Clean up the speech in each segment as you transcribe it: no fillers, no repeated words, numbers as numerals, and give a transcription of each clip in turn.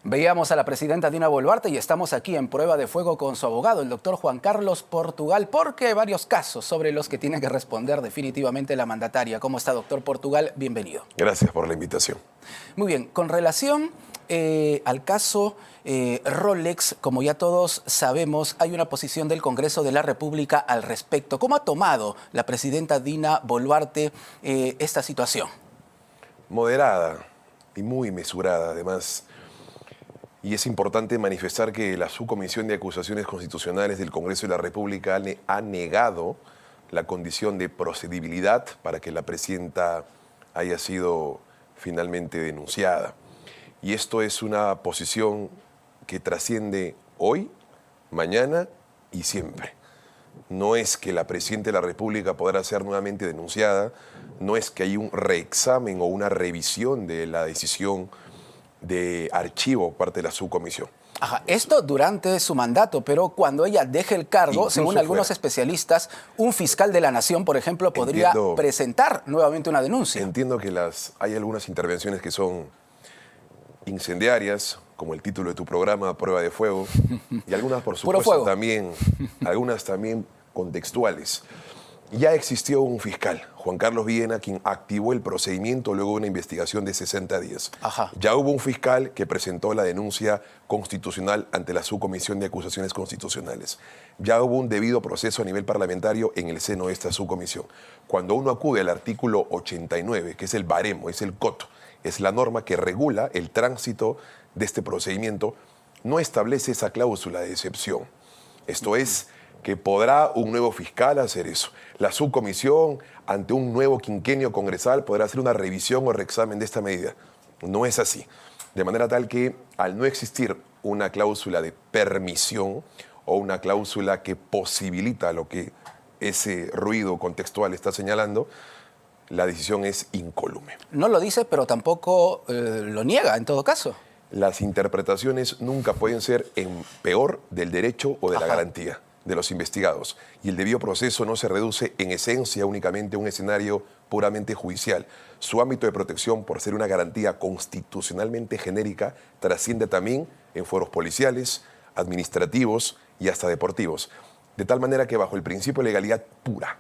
Veíamos a la presidenta Dina Boluarte y estamos aquí en prueba de fuego con su abogado, el doctor Juan Carlos Portugal, porque hay varios casos sobre los que tiene que responder definitivamente la mandataria. ¿Cómo está, doctor Portugal? Bienvenido. Gracias por la invitación. Muy bien, con relación al caso Rolex, como ya todos sabemos, hay una posición del Congreso de la República al respecto. ¿Cómo ha tomado la presidenta Dina Boluarte esta situación? Moderada y muy mesurada, además. Y es importante manifestar que la Subcomisión de Acusaciones Constitucionales del Congreso de la República ha negado la condición de procedibilidad para que la presidenta haya sido finalmente denunciada. Y esto es una posición que trasciende hoy, mañana y siempre. No es que la presidenta de la República podrá ser nuevamente denunciada, no es que hay un reexamen o una revisión de la decisión de archivo por parte de la subcomisión. Ajá, esto durante su mandato, pero cuando ella deje el cargo, Incluso según algunos especialistas, un fiscal de la Nación, por ejemplo, podría presentar nuevamente una denuncia. Entiendo que hay algunas intervenciones que son incendiarias, como el título de tu programa, Prueba de Fuego, y algunas, por supuesto, algunas también contextuales. Ya existió un fiscal, Juan Carlos Villena, quien activó el procedimiento luego de una investigación de 60 días. Ajá. Ya hubo un fiscal que presentó la denuncia constitucional ante la Subcomisión de Acusaciones Constitucionales. Ya hubo un debido proceso a nivel parlamentario en el seno de esta subcomisión. Cuando uno acude al artículo 89, que es el baremo, es el coto, es la norma que regula el tránsito de este procedimiento, no establece esa cláusula de excepción. Esto es que podrá un nuevo fiscal hacer eso. La subcomisión, ante un nuevo quinquenio congresal, podrá hacer una revisión o reexamen de esta medida. No es así. De manera tal que, al no existir una cláusula de permisión o una cláusula que posibilita lo que ese ruido contextual está señalando, la decisión es incólume. No lo dice, pero tampoco lo niega, en todo caso. Las interpretaciones nunca pueden ser en peor del derecho o de la garantía de los investigados. Y el debido proceso no se reduce en esencia únicamente a un escenario puramente judicial. Su ámbito de protección, por ser una garantía constitucionalmente genérica, trasciende también en foros policiales, administrativos y hasta deportivos. De tal manera que bajo el principio de legalidad pura,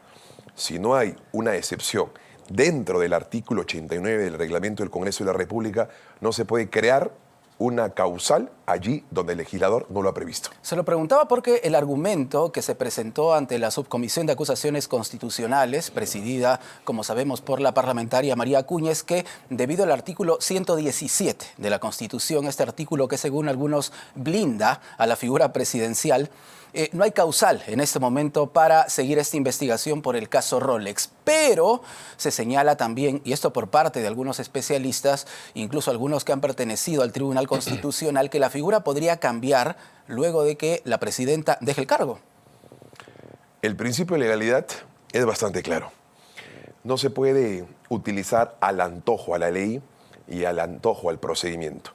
si no hay una excepción dentro del artículo 89 del reglamento del Congreso de la República, no se puede crear una causal allí donde el legislador no lo ha previsto. Se lo preguntaba porque el argumento que se presentó ante la Subcomisión de Acusaciones Constitucionales, presidida, como sabemos, por la parlamentaria María Acuña, es que debido al artículo 117 de la Constitución, este artículo que según algunos blinda a la figura presidencial, no hay causal en este momento para seguir esta investigación por el caso Rolex. Pero se señala también, y esto por parte de algunos especialistas, incluso algunos que han pertenecido al Tribunal Constitucional, que la figura podría cambiar luego de que la presidenta deje el cargo. El principio de legalidad es bastante claro. No se puede utilizar al antojo a la ley y al antojo al procedimiento.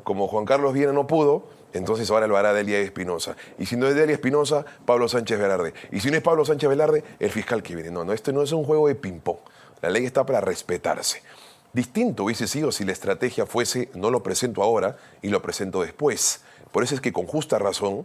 Como Juan Carlos Villena no pudo, entonces ahora lo hará Delia Espinosa. Y si no es Delia Espinosa, Pablo Sánchez Velarde. Y si no es Pablo Sánchez Velarde, el fiscal que viene. No, esto no es un juego de ping-pong. La ley está para respetarse. Distinto hubiese sido si la estrategia fuese, no lo presento ahora y lo presento después. Por eso es que con justa razón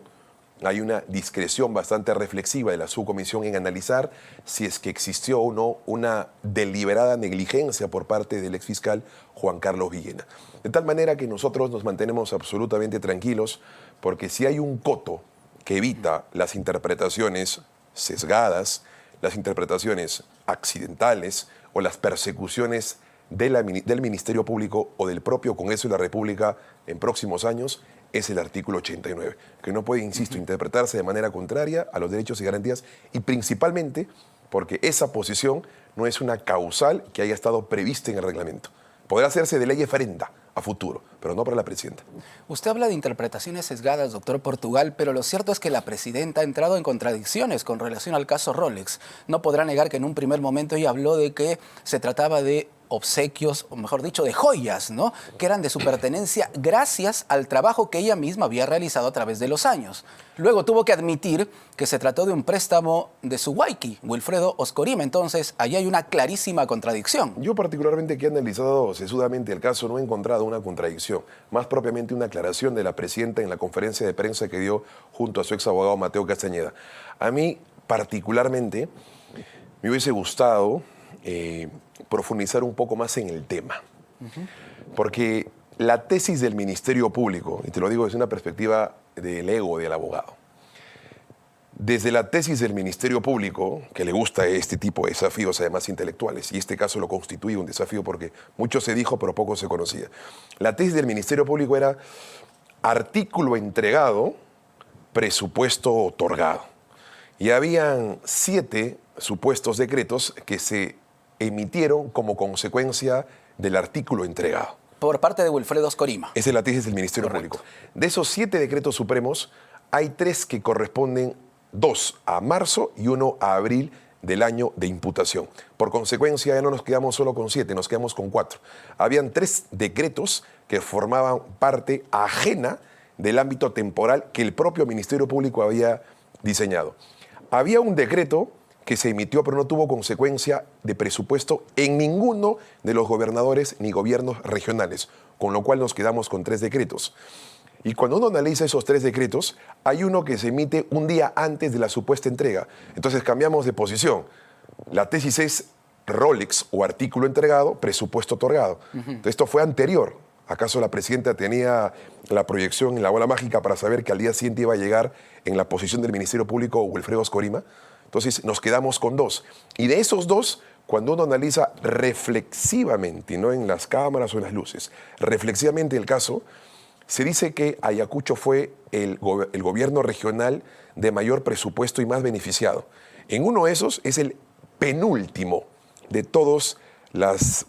hay una discreción bastante reflexiva de la subcomisión en analizar si es que existió o no una deliberada negligencia por parte del exfiscal Juan Carlos Villena. De tal manera que nosotros nos mantenemos absolutamente tranquilos, porque si hay un coto que evita las interpretaciones sesgadas, las interpretaciones accidentales o las persecuciones del Ministerio Público o del propio Congreso de la República en próximos años, es el artículo 89, que no puede, insisto, interpretarse de manera contraria a los derechos y garantías, y principalmente porque esa posición no es una causal que haya estado prevista en el reglamento. Podrá hacerse de ley eferenda a futuro, pero no para la presidenta. Usted habla de interpretaciones sesgadas, doctor Portugal, pero lo cierto es que la presidenta ha entrado en contradicciones con relación al caso Rolex. No podrá negar que en un primer momento ella habló de que se trataba de obsequios, o mejor dicho, de joyas, ¿no?, que eran de su pertenencia gracias al trabajo que ella misma había realizado a través de los años. Luego tuvo que admitir que se trató de un préstamo de su waiqui, Wilfredo Oscorima. Entonces, ahí hay una clarísima contradicción. Yo particularmente, que he analizado sesudamente el caso, no he encontrado una contradicción, más propiamente una aclaración de la presidenta en la conferencia de prensa que dio junto a su ex abogado Mateo Castañeda. A mí particularmente me hubiese gustado profundizar un poco más en el tema, porque la tesis del Ministerio Público, y te lo digo desde una perspectiva del ego del abogado, desde la tesis del Ministerio Público, que le gusta este tipo de desafíos además intelectuales, y este caso lo constituye un desafío porque mucho se dijo pero poco se conocía. La tesis del Ministerio Público era artículo entregado, presupuesto otorgado. Y habían 7 supuestos decretos que se emitieron como consecuencia del artículo entregado. Por parte de Wilfredo Oscorima. Esa es la tesis del Ministerio Público. De esos 7 decretos supremos, hay 3 que corresponden, 2 a marzo y 1 a abril del año de imputación. Por consecuencia, ya no nos quedamos solo con 7, nos quedamos con 4. Habían 3 decretos que formaban parte ajena del ámbito temporal que el propio Ministerio Público había diseñado. Había un decreto que se emitió pero no tuvo consecuencia de presupuesto en ninguno de los gobernadores ni gobiernos regionales, con lo cual nos quedamos con 3 decretos. Y cuando uno analiza esos 3 decretos, hay uno que se emite un día antes de la supuesta entrega. Entonces cambiamos de posición. La tesis es Rolex o artículo entregado, presupuesto otorgado. Entonces, esto fue anterior. ¿Acaso la presidenta tenía la proyección en la bola mágica para saber que al día siguiente iba a llegar en la posición del Ministerio Público Wilfredo Oscorima? Entonces nos quedamos con 2. Y de esos 2, cuando uno analiza reflexivamente, no en las cámaras o en las luces, reflexivamente el caso, se dice que Ayacucho fue el gobierno regional de mayor presupuesto y más beneficiado. En uno de esos es el penúltimo de todos los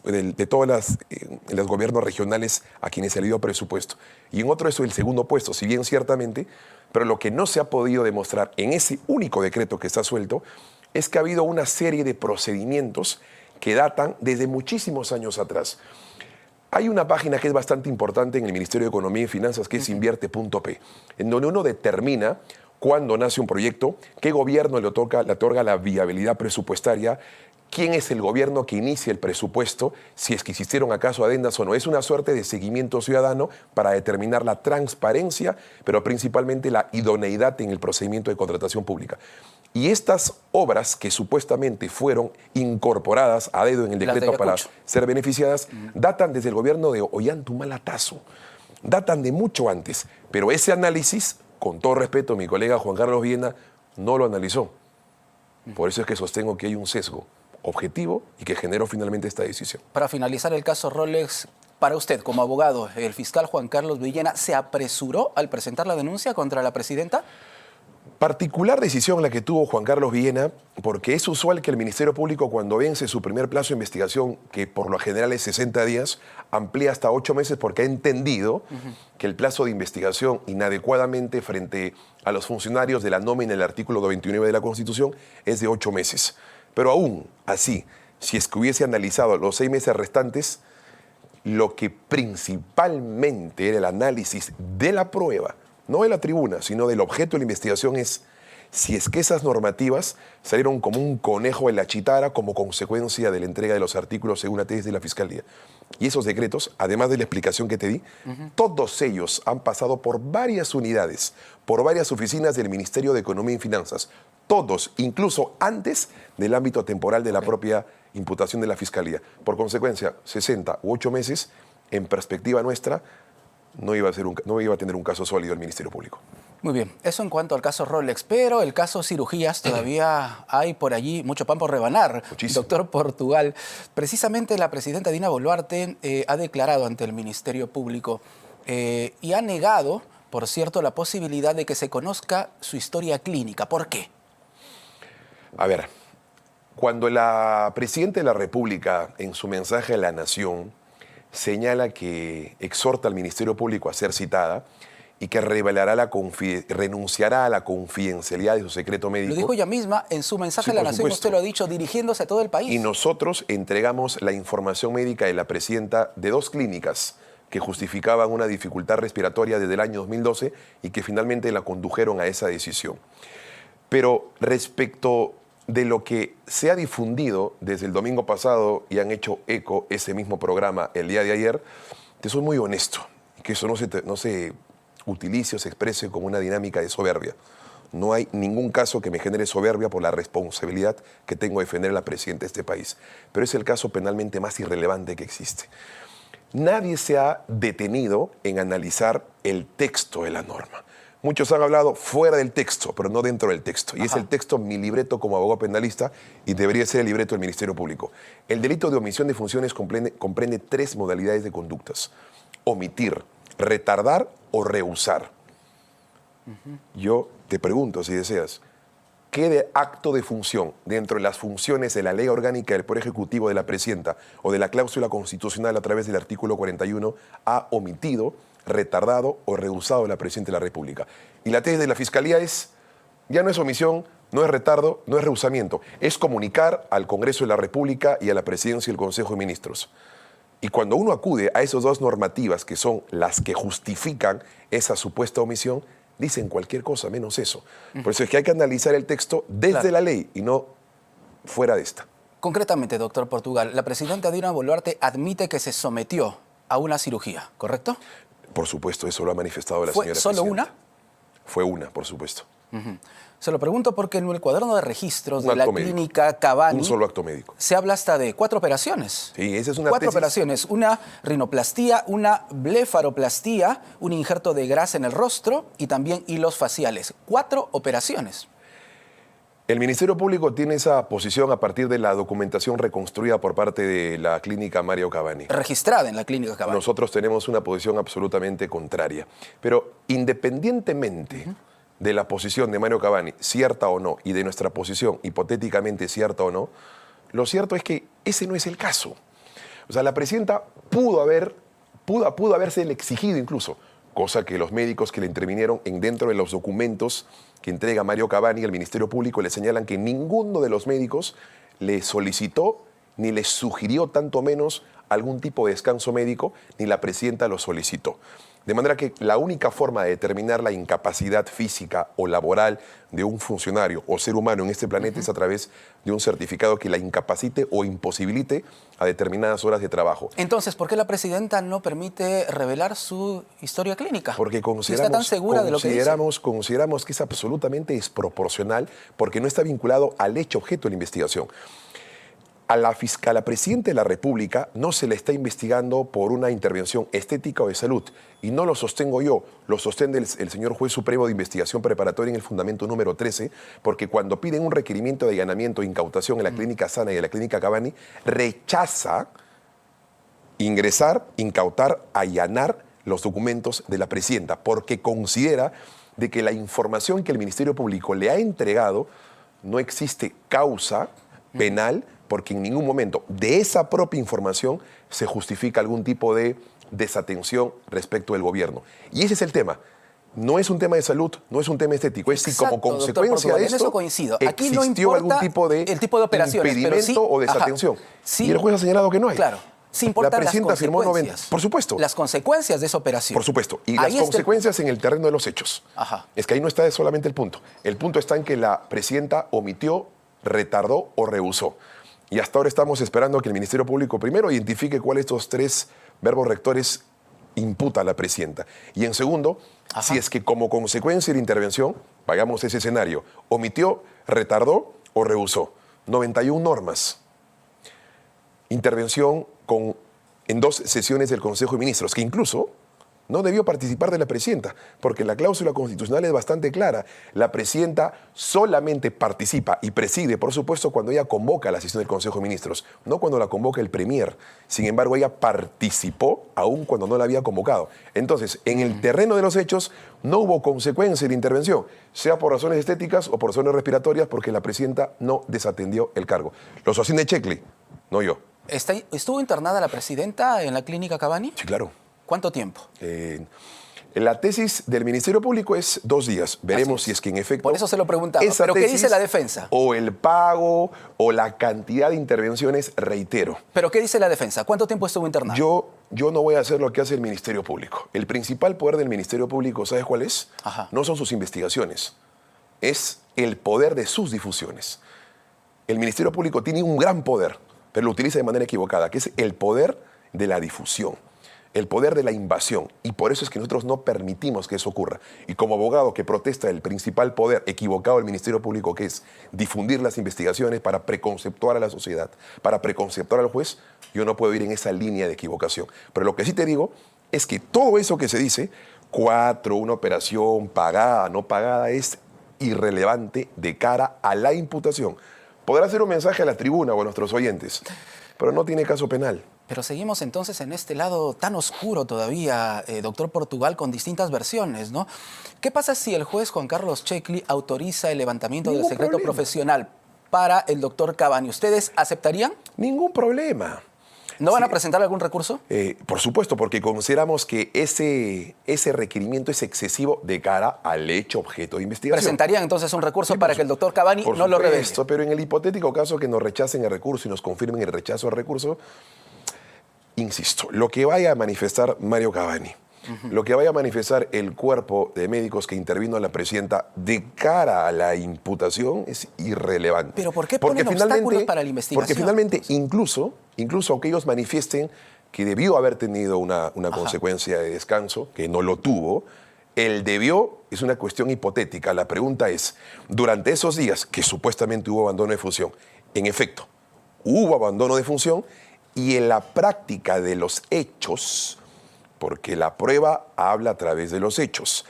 gobiernos regionales a quienes se le dio presupuesto. Y en otro es el segundo puesto, si bien ciertamente, pero lo que no se ha podido demostrar en ese único decreto que está suelto es que ha habido una serie de procedimientos que datan desde muchísimos años atrás. Hay una página que es bastante importante en el Ministerio de Economía y Finanzas, que es invierte.p, en donde uno determina cuándo nace un proyecto, qué gobierno le otorga la viabilidad presupuestaria, quién es el gobierno que inicia el presupuesto, si es que existieron acaso adendas o no. Es una suerte de seguimiento ciudadano para determinar la transparencia, pero principalmente la idoneidad en el procedimiento de contratación pública. Y estas obras que supuestamente fueron incorporadas a dedo en el decreto para ser beneficiadas, datan desde el gobierno de Ollanta Tazo, datan de mucho antes. Pero ese análisis, con todo respeto, mi colega Juan Carlos Villena no lo analizó. Por eso es que sostengo que hay un sesgo objetivo y que generó finalmente esta decisión. Para finalizar el caso Rolex, para usted como abogado, el fiscal Juan Carlos Villena, ¿se apresuró al presentar la denuncia contra la presidenta? Particular decisión la que tuvo Juan Carlos Villena, porque es usual que el Ministerio Público, cuando vence su primer plazo de investigación, que por lo general es 60 días, amplía hasta 8 meses porque ha entendido que el plazo de investigación inadecuadamente frente a los funcionarios de la nómina del artículo 29 de la Constitución es de 8 meses. Pero aún así, si es que hubiese analizado los 6 meses restantes, lo que principalmente era el análisis de la prueba, no de la tribuna, sino del objeto de la investigación, es si es que esas normativas salieron como un conejo en la chitara como consecuencia de la entrega de los artículos según la tesis de la Fiscalía. Y esos decretos, además de la explicación que te di, todos ellos han pasado por varias unidades, por varias oficinas del Ministerio de Economía y Finanzas, todos, incluso antes del ámbito temporal de la propia imputación de la Fiscalía. Por consecuencia, 60 u 8 meses, en perspectiva nuestra, no iba a tener un caso sólido el Ministerio Público. Muy bien, eso en cuanto al caso Rolex, pero el caso cirugías todavía hay por allí mucho pan por rebanar. Muchísimo. Doctor Portugal, precisamente la presidenta Dina Boluarte ha declarado ante el Ministerio Público y ha negado, por cierto, la posibilidad de que se conozca su historia clínica. ¿Por qué? A ver, cuando la presidenta de la República, en su mensaje a la Nación, señala que exhorta al Ministerio Público a ser citada, y que renunciará a la confidencialidad de su secreto médico. Lo dijo ella misma en su mensaje Sí, a la por Nación, supuesto. usted lo ha dicho, dirigiéndose a todo el país. Y nosotros entregamos la información médica de la presidenta de 2 clínicas que justificaban una dificultad respiratoria desde el año 2012 y que finalmente la condujeron a esa decisión. Pero respecto de lo que se ha difundido desde el domingo pasado y han hecho eco ese mismo programa el día de ayer, te soy muy honesto, que eso no se utilice o se exprese como una dinámica de soberbia. No hay ningún caso que me genere soberbia por la responsabilidad que tengo de defender a la presidenta de este país. Pero es el caso penalmente más irrelevante que existe. Nadie se ha detenido en analizar el texto de la norma. Muchos han hablado fuera del texto, pero no dentro del texto. Y es el texto mi libreto como abogado penalista y debería ser el libreto del Ministerio Público. El delito de omisión de funciones comprende 3 modalidades de conductas: omitir, retardar o rehusar. Yo te pregunto, si deseas, ¿qué de acto de función dentro de las funciones de la ley orgánica del Poder Ejecutivo de la presidenta o de la cláusula constitucional a través del artículo 41 ha omitido, retardado o rehusado la presidenta de la República? Y la tesis de la Fiscalía ya no es omisión, no es retardo, no es rehusamiento, es comunicar al Congreso de la República y a la Presidencia y el Consejo de Ministros. Y cuando uno acude a esas 2 normativas, que son las que justifican esa supuesta omisión, dicen cualquier cosa menos eso. Por eso es que hay que analizar el texto desde la ley y no fuera de esta. Concretamente, doctor Portugal, la presidenta Dina Boluarte admite que se sometió a una cirugía, ¿correcto? Por supuesto, eso lo ha manifestado la ¿Fue señora solo presidenta. una? Fue una, por supuesto. Se lo pregunto porque en el cuaderno de registros Un de la acto médico. clínica Cavani Un solo acto médico. se habla hasta de 4 operaciones. Sí, esa es una 4 tesis. operaciones, una rinoplastía, una blefaroplastía, un injerto de grasa en el rostro y también hilos faciales. 4 operaciones. El Ministerio Público tiene esa posición a partir de la documentación reconstruida por parte de la clínica Mario Cavani. Registrada en la clínica Cavani. Nosotros tenemos una posición absolutamente contraria. Pero independientemente de la posición de Mario Cavani, cierta o no, y de nuestra posición hipotéticamente cierta o no, lo cierto es que ese no es el caso. O sea, la presidenta pudo haberse exigido incluso, cosa que los médicos que le intervinieron dentro de los documentos que entrega Mario Cavani al Ministerio Público le señalan que ninguno de los médicos le solicitó ni le sugirió tanto menos algún tipo de descanso médico, ni la presidenta lo solicitó. De manera que la única forma de determinar la incapacidad física o laboral de un funcionario o ser humano en este planeta es a través de un certificado que la incapacite o imposibilite a determinadas horas de trabajo. Entonces, ¿por qué la presidenta no permite revelar su historia clínica? Porque Si está tan segura de lo que dice. consideramos que es absolutamente desproporcional porque no está vinculado al hecho objeto de la investigación. A la presidenta de la República no se le está investigando por una intervención estética o de salud. Y no lo sostengo yo, lo sostiene el señor juez supremo de investigación preparatoria en el fundamento número 13, porque cuando piden un requerimiento de allanamiento e incautación en la clínica Sana y en la clínica Cavani, rechaza ingresar, incautar, allanar los documentos de la presidenta, porque considera de que la información que el Ministerio Público le ha entregado no existe causa penal, porque en ningún momento de esa propia información se justifica algún tipo de desatención respecto del gobierno. Y ese es el tema. No es un tema de salud, no es un tema estético. Es si como consecuencia de esto en eso coincido. Aquí existió no importa algún tipo de, el tipo de operaciones, impedimento pero sí, o desatención. sí, y el juez ha señalado que no hay. Claro. Sí importan la presidenta las afirmó 90. consecuencias. Por supuesto. Las consecuencias de esa operación. Por supuesto. Y Ahí las está consecuencias en el terreno de los hechos. Ajá. Es que ahí no está solamente el punto. El punto está en que la presidenta omitió, retardó o rehusó. Y hasta ahora estamos esperando que el Ministerio Público primero identifique cuáles de estos 3 verbos rectores imputa a la presidenta. Y en segundo, si es que como consecuencia de la intervención, vayamos a ese escenario, omitió, retardó o rehusó. 91 normas. Intervención en 2 sesiones del Consejo de Ministros, que incluso no debió participar de la presidenta, porque la cláusula constitucional es bastante clara. La presidenta solamente participa y preside, por supuesto, cuando ella convoca a la sesión del Consejo de Ministros, no cuando la convoca el Premier. Sin embargo, ella participó aún cuando no la había convocado. Entonces, en el terreno de los hechos, no hubo consecuencia de intervención, sea por razones estéticas o por razones respiratorias, porque la presidenta no desatendió el cargo. Lo sostiene Checli, no yo. ¿Estuvo internada la presidenta en la clínica Cavani? Sí, claro. ¿Cuánto tiempo? La tesis del Ministerio Público es 2 días. Veremos si es que en efecto... Por eso se lo preguntaba. ¿Pero qué dice la defensa? O el pago o la cantidad de intervenciones, reitero. ¿Pero qué dice la defensa? ¿Cuánto tiempo estuvo internado? Yo no voy a hacer lo que hace el Ministerio Público. El principal poder del Ministerio Público, ¿sabes cuál es? Ajá. No son sus investigaciones. Es el poder de sus difusiones. El Ministerio Público tiene un gran poder, pero lo utiliza de manera equivocada, que es el poder de la difusión. El poder de la invasión, y por eso es que nosotros no permitimos que eso ocurra. Y como abogado que protesta el principal poder equivocado del Ministerio Público, que es difundir las investigaciones para preconceptuar a la sociedad, para preconceptuar al juez, yo no puedo ir en esa línea de equivocación. Pero lo que sí te digo es que todo eso que se dice, una operación pagada, no pagada, es irrelevante de cara a la imputación. Podrá ser un mensaje a la tribuna o a nuestros oyentes, pero no tiene caso penal. Pero seguimos entonces en este lado tan oscuro todavía, doctor Portugal, con distintas versiones, ¿no? ¿Qué pasa si el juez Juan Carlos Checli autoriza el levantamiento del secreto profesional para el doctor Cavani? ¿Ustedes aceptarían? Ningún problema. ¿No van a presentar algún recurso? Por supuesto, porque consideramos que ese requerimiento es excesivo de cara al hecho objeto de investigación. ¿Presentarían entonces un recurso para que el doctor Cavani no lo revele? Pero en el hipotético caso que nos rechacen el recurso y nos confirmen el rechazo al recurso, insisto, lo que vaya a manifestar Mario Cavani, lo que vaya a manifestar el cuerpo de médicos que intervino a la presidenta de cara a la imputación es irrelevante. ¿Pero por qué ponen obstáculos para la investigación? Porque finalmente, incluso aunque ellos manifiesten que debió haber tenido una consecuencia de descanso, que no lo tuvo, el debió es una cuestión hipotética. La pregunta es, durante esos días que supuestamente hubo abandono de función, en efecto, hubo abandono de función, y en la práctica de los hechos, porque la prueba habla a través de los hechos,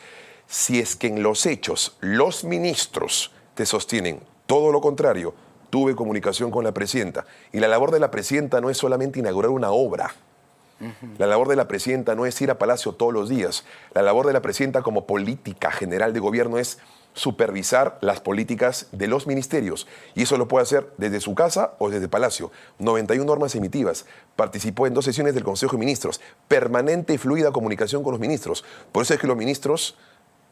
si es que en los hechos los ministros te sostienen todo lo contrario, tuve comunicación con la presidenta, y la labor de la presidenta no es solamente inaugurar una obra, la labor de la presidenta no es ir a Palacio todos los días, la labor de la presidenta como política general de gobierno es supervisar las políticas de los ministerios. Y eso lo puede hacer desde su casa o desde Palacio. 91 normas emitidas. Participó en 2 sesiones del Consejo de Ministros. Permanente y fluida comunicación con los ministros. Por eso es que los ministros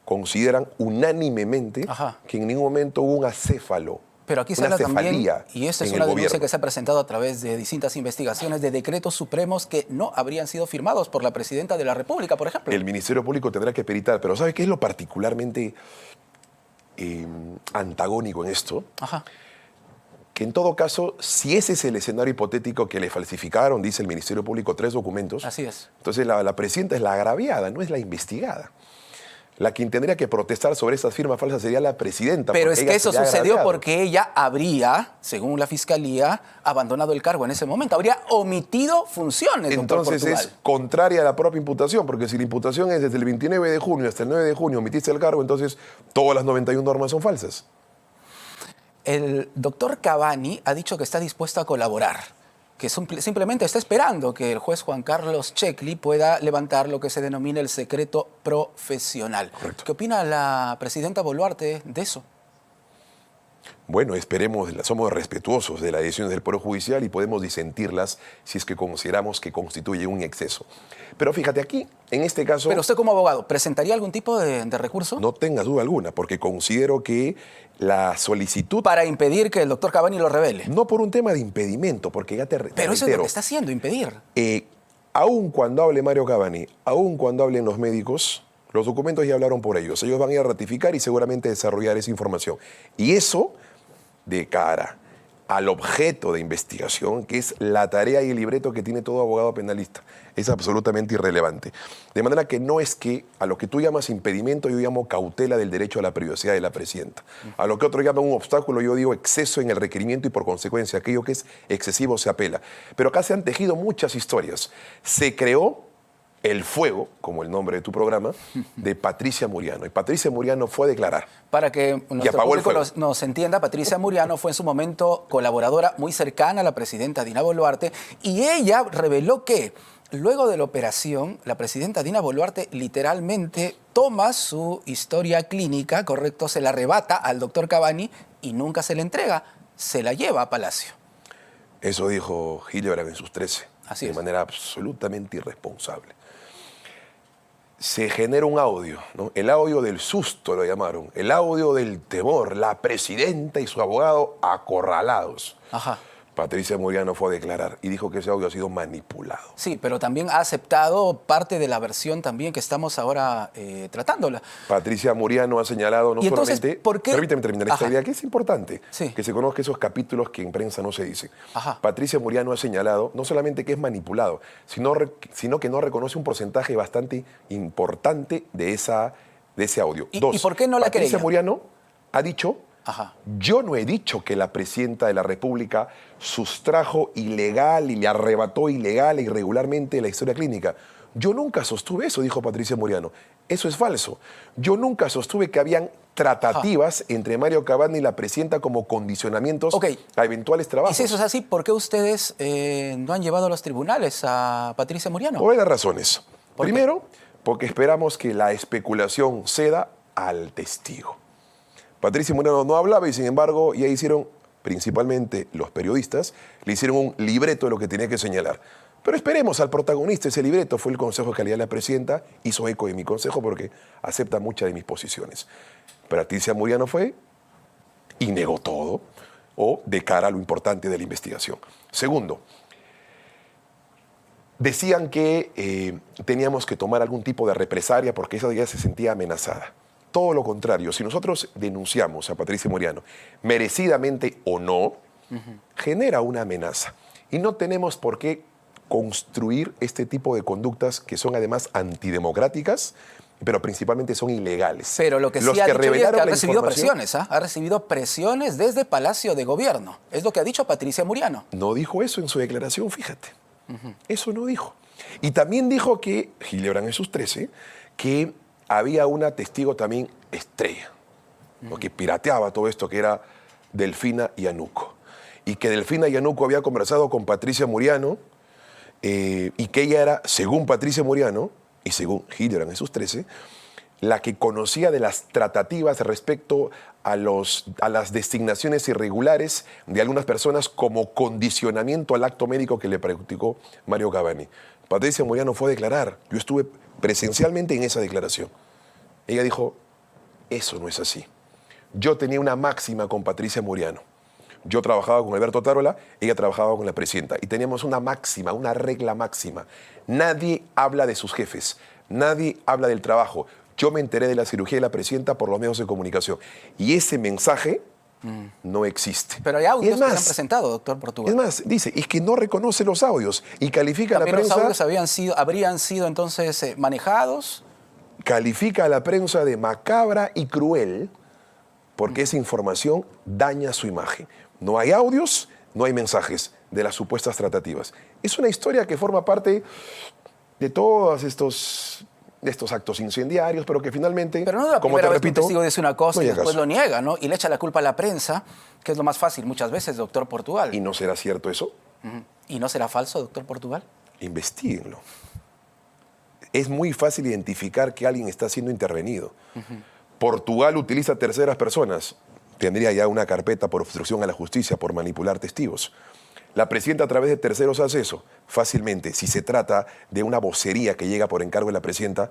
consideran unánimemente que en ningún momento hubo un acéfalo. Pero aquí se habla también, y esta es una denuncia que se ha presentado a través de distintas investigaciones, de decretos supremos que no habrían sido firmados por la presidenta de la República, por ejemplo. El Ministerio Público tendrá que peritar, pero ¿sabe qué es lo particularmente antagónico en esto? Que en todo caso, si ese es el escenario hipotético que le falsificaron, dice el Ministerio Público, 3 documentos. Así es. Entonces la presidenta es la agraviada, no es la investigada. La quien tendría que protestar sobre esas firmas falsas sería la presidenta. Pero es que eso sucedió porque ella habría, según la Fiscalía, abandonado el cargo en ese momento. Habría omitido funciones, Entonces doctor Portugal. Es contraria a la propia imputación, porque si la imputación es desde el 29 de junio hasta el 9 de junio omitiste el cargo, entonces todas las 91 normas son falsas. El doctor Cavani ha dicho que está dispuesto a colaborar, que simplemente está esperando que el juez Juan Carlos Checli pueda levantar lo que se denomina el secreto profesional. Correcto. ¿Qué opina la presidenta Boluarte de eso? Bueno, esperemos, somos respetuosos de las decisiones del Poder Judicial y podemos disentirlas si es que consideramos que constituye un exceso. Pero fíjate aquí, en este caso... Pero usted como abogado, ¿presentaría algún tipo de recurso? No tenga duda alguna, porque considero que la solicitud... Para impedir que el doctor Cavani lo revele. No por un tema de impedimento, porque ya te reitero. Pero eso es lo que está haciendo, impedir. Aun cuando hable Mario Cavani, aun cuando hablen los médicos, los documentos ya hablaron por ellos. Ellos van a ir a ratificar y seguramente desarrollar esa información. Y eso de cara al objeto de investigación, que es la tarea y el libreto que tiene todo abogado penalista. Es absolutamente irrelevante. De manera que no es que a lo que tú llamas impedimento, yo llamo cautela del derecho a la privacidad de la presidenta. A lo que otro llama un obstáculo, yo digo exceso en el requerimiento y por consecuencia aquello que es excesivo se apela. Pero acá se han tejido muchas historias. Se creó el fuego, como el nombre de tu programa, de Patricia Muriano. Y Patricia Muriano fue a declarar. Para que nuestro público nos entienda, Patricia Muriano fue en su momento colaboradora muy cercana a la presidenta Dina Boluarte y ella reveló que luego de la operación, la presidenta Dina Boluarte literalmente toma su historia clínica, correcto, se la arrebata al doctor Cavani y nunca se la entrega, se la lleva a Palacio. Eso dijo Hildebrand en sus 13, Así de es. manera absolutamente irresponsable. se genera un audio, ¿no? El audio del susto lo llamaron, el audio del temor, la presidenta y su abogado acorralados. Ajá. Patricia Muriano fue a declarar y dijo que ese audio ha sido manipulado. Sí, pero también ha aceptado parte de la versión también que estamos ahora tratándola. Patricia Muriano ha señalado no ¿Y entonces, solamente... por qué? Permítame terminar esta Ajá. idea, que es importante, Sí. que se conozca esos capítulos que en prensa no se dicen. Ajá. Patricia Muriano ha señalado no solamente que es manipulado, sino que no reconoce un porcentaje bastante importante de ese audio. ¿Y Dos, por qué no la Patricia querella? Muriano ha dicho... Ajá. Yo no he dicho que la presidenta de la República sustrajo ilegal y le arrebató ilegal e irregularmente la historia clínica. Yo nunca sostuve eso, dijo Patricia Muriano. Eso es falso. Yo nunca sostuve que habían tratativas entre Mario Cavani y la presidenta como condicionamientos a eventuales trabajos. Y si eso es así, ¿por qué ustedes no han llevado a los tribunales a Patricia Muriano? Por varias razones. ¿Por qué? Primero, porque esperamos que la especulación ceda al testigo. Patricia Muriano no hablaba y, sin embargo, ya hicieron, principalmente los periodistas, le hicieron un libreto de lo que tenía que señalar. Pero esperemos al protagonista. Ese libreto fue el consejo de calidad de la presidenta, hizo eco de mi consejo porque acepta muchas de mis posiciones. Patricia Muriano fue y negó todo, o de cara a lo importante de la investigación. Segundo, decían que teníamos que tomar algún tipo de represalia porque esa ya se sentía amenazada. Todo lo contrario, si nosotros denunciamos a Patricia Muriano, merecidamente o no, genera una amenaza. Y no tenemos por qué construir este tipo de conductas que son además antidemocráticas, pero principalmente son ilegales. Pero lo que sí Los ha que dicho es que revelaron ha la recibido información- presiones, ¿ah? Ha recibido presiones desde Palacio de Gobierno. Es lo que ha dicho Patricia Muriano. No dijo eso en su declaración, fíjate. Eso no dijo. Y también dijo que, Gilebran en sus 13, que había una testigo también estrella, ¿no? Que pirateaba todo esto, que era Delfina Yanuco. Y que Delfina Yanuco había conversado con Patricia Muriano y que ella era, según Patricia Muriano y según Gilebran en sus 13, la que conocía de las tratativas respecto a las designaciones irregulares de algunas personas como condicionamiento al acto médico que le practicó Mario Cavani. Patricia Muriano fue a declarar. Yo estuve presencialmente en esa declaración. Ella dijo, eso no es así. Yo tenía una máxima con Patricia Muriano. Yo trabajaba con Alberto Tarola, ella trabajaba con la presidenta. Y teníamos una máxima, una regla máxima. Nadie habla de sus jefes, nadie habla del trabajo. Yo me enteré de la cirugía de la presidenta por los medios de comunicación. Y ese mensaje no existe. Pero hay audios Y es que se más, han presentado, doctor Portugal. Es más, dice, es que no reconoce los audios y califica a la También los prensa... audios habrían sido entonces manejados. Califica a la prensa de macabra y cruel porque esa información daña su imagen. No hay audios, no hay mensajes de las supuestas tratativas. Es una historia que forma parte de todos estos actos incendiarios, pero que finalmente, Pero no es la como te primera vez que un repito, testigo dice una cosa no y hay después caso. lo niega, ¿no? Y le echa la culpa a la prensa, que es lo más fácil muchas veces, doctor Portugal. ¿Y no será cierto eso? ¿Y no será falso, doctor Portugal? Investíguenlo. Es muy fácil identificar que alguien está siendo intervenido. Portugal utiliza terceras personas. Tendría ya una carpeta por obstrucción a la justicia, por manipular testigos. La presidenta a través de terceros hace eso fácilmente. Si se trata de una vocería que llega por encargo de la presidenta,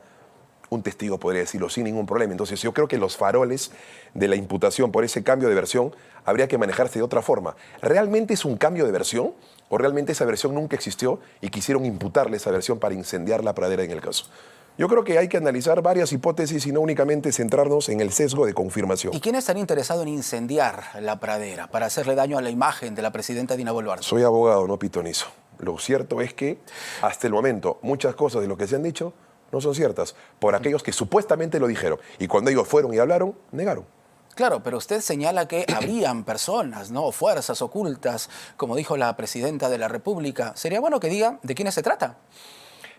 un testigo podría decirlo sin ningún problema. Entonces yo creo que los faroles de la imputación por ese cambio de versión habría que manejarse de otra forma. ¿Realmente es un cambio de versión o realmente esa versión nunca existió y quisieron imputarle esa versión para incendiar la pradera en el caso? Yo creo que hay que analizar varias hipótesis y no únicamente centrarnos en el sesgo de confirmación. ¿Y quién estaría interesado en incendiar la pradera para hacerle daño a la imagen de la presidenta Dina Boluarte? Soy abogado, no pitonizo. Lo cierto es que hasta el momento muchas cosas de lo que se han dicho no son ciertas por aquellos que supuestamente lo dijeron y cuando ellos fueron y hablaron, negaron. Claro, pero usted señala que habrían personas, ¿no? Fuerzas ocultas, como dijo la presidenta de la República. Sería bueno que diga de quiénes se trata.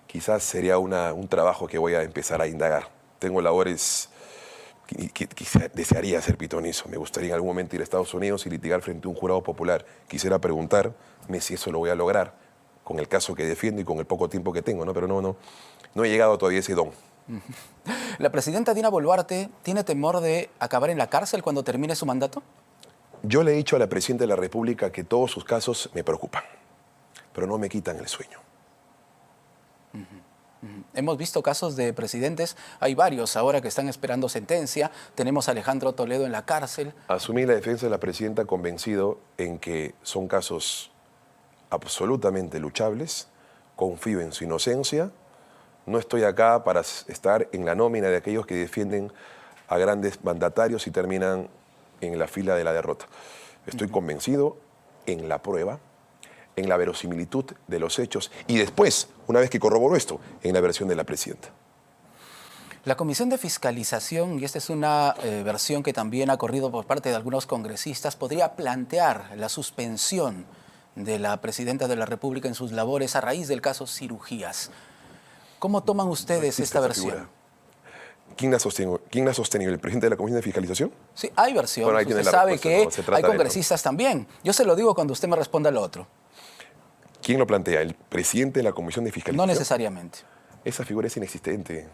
Quizás sería un trabajo que voy a empezar a indagar. Tengo labores que desearía ser pitonizo. Me gustaría en algún momento ir a Estados Unidos y litigar frente a un jurado popular. Quisiera preguntarme si eso lo voy a lograr con el caso que defiendo y con el poco tiempo que tengo, ¿no? Pero no he llegado todavía a ese don. ¿La presidenta Dina Boluarte tiene temor de acabar en la cárcel cuando termine su mandato? Yo le he dicho a la presidenta de la República que todos sus casos me preocupan, pero no me quitan el sueño. Hemos visto casos de presidentes, hay varios ahora que están esperando sentencia. Tenemos a Alejandro Toledo en la cárcel. Asumí la defensa de la presidenta convencido en que son casos absolutamente luchables. Confío en su inocencia. No estoy acá para estar en la nómina de aquellos que defienden a grandes mandatarios y terminan en la fila de la derrota. Estoy convencido en la prueba, en la verosimilitud de los hechos y después, una vez que corroboró esto, en la versión de la presidenta. La Comisión de Fiscalización, y esta es una versión que también ha corrido por parte de algunos congresistas, podría plantear la suspensión de la presidenta de la República en sus labores a raíz del caso Cirugías. ¿Cómo toman ustedes esta versión? ¿Quién la ha sostenido? ¿El presidente de la Comisión de Fiscalización? Sí, hay versiones. Bueno, ahí usted tiene la sabe respuesta, que no, hay congresistas también. Yo se lo digo cuando usted me responda lo otro. ¿Quién lo plantea? ¿El presidente de la Comisión de Fiscalización? No necesariamente. Esa figura es inexistente.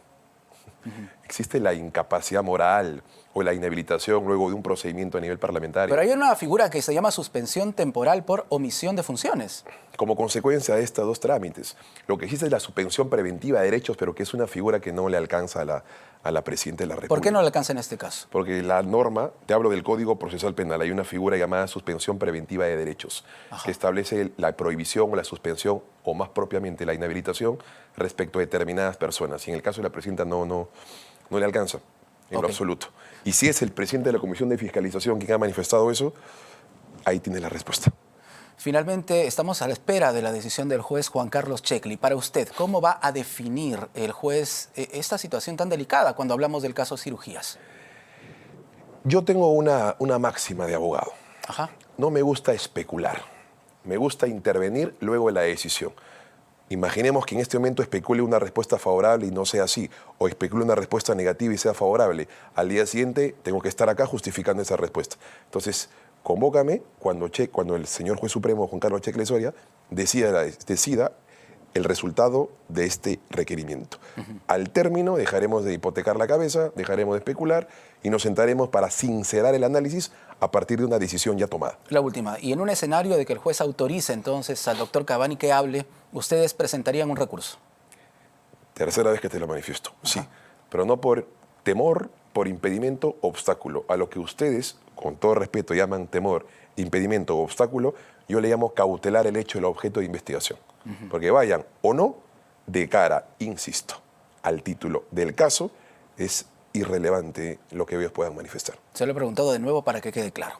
Existe la incapacidad moral o la inhabilitación luego de un procedimiento a nivel parlamentario. Pero hay una figura que se llama suspensión temporal por omisión de funciones. Como consecuencia de estos dos trámites, lo que existe es la suspensión preventiva de derechos, pero que es una figura que no le alcanza a la presidenta de la República. ¿Por qué no le alcanza en este caso? Porque la norma, te hablo del Código Procesal Penal, hay una figura llamada suspensión preventiva de derechos, que establece la prohibición o la suspensión, o más propiamente la inhabilitación, respecto a determinadas personas. Y en el caso de la presidenta no le alcanza, en lo absoluto. Y si es el presidente de la Comisión de Fiscalización quien ha manifestado eso, ahí tiene la respuesta. Finalmente, estamos a la espera de la decisión del juez Juan Carlos Checli. Para usted, ¿cómo va a definir el juez esta situación tan delicada cuando hablamos del caso Cirugías? Yo tengo una máxima de abogado. Ajá. No me gusta especular, me gusta intervenir luego de la decisión. Imaginemos que en este momento especule una respuesta favorable y no sea así, o especule una respuesta negativa y sea favorable. Al día siguiente tengo que estar acá justificando esa respuesta. Entonces, convócame cuando el señor juez supremo, Juan Carlos Checli Soria, decida el resultado de este requerimiento. Al término dejaremos de hipotecar la cabeza, dejaremos de especular y nos sentaremos para sincerar el análisis a partir de una decisión ya tomada. La última, y en un escenario de que el juez autorice entonces al doctor Cavani que hable, ¿ustedes presentarían un recurso? Tercera vez que te lo manifiesto, sí, pero no por temor, por impedimento, obstáculo. A lo que ustedes, con todo respeto, llaman temor, impedimento o obstáculo, yo le llamo cautelar el hecho del objeto de investigación. Porque vayan o no, de cara, insisto, al título del caso, es irrelevante lo que ellos puedan manifestar. Se lo he preguntado de nuevo para que quede claro.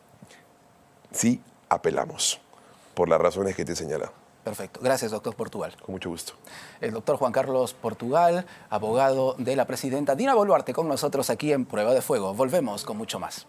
Sí, apelamos, por las razones que te he señalado. Perfecto. Gracias, doctor Portugal. Con mucho gusto. El doctor Juan Carlos Portugal, abogado de la presidenta Dina Boluarte, con nosotros aquí en Prueba de Fuego. Volvemos con mucho más.